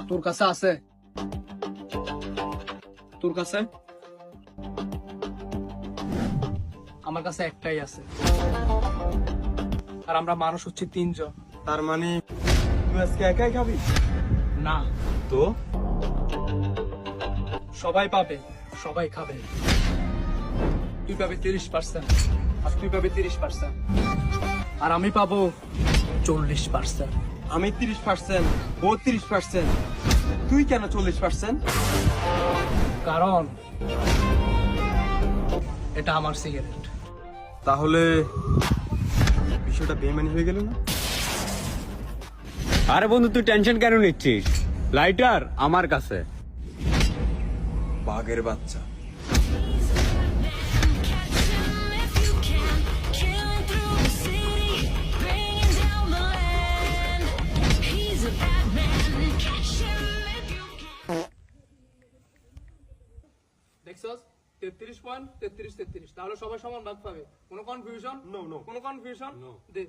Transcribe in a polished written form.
তোর কাছে আছে? তোর কাছে? আমার কাছে একটাই আছে, আর আমরা মানুষ হচ্ছে 3 জন। তার মানে তুই আজকে একাই খাবি? না, তো সবাই পাবে, সবাই খাবে। তুই পাবে 30%, আর তুই পাবে 30%, আর আমি পাবো 40%। আমি 30%, ও 30%, তুই কেন 40%? কারণ এটা আমার সিগারেট। তাহলে বিষয়টা বেমানি হয়ে গেল না? আরে বন্ধু তুই টেনশন কেন নিচ্ছিস? লাইটার আমার কাছে। বাঘের বাচ্চা। দেখছস 33 পয়েন্ট 33 33, তাহলে সবাই সমান ভাগ পাবে। কোনো কনফিউশন? No, no. কোনো কনফিউশন? No. দে।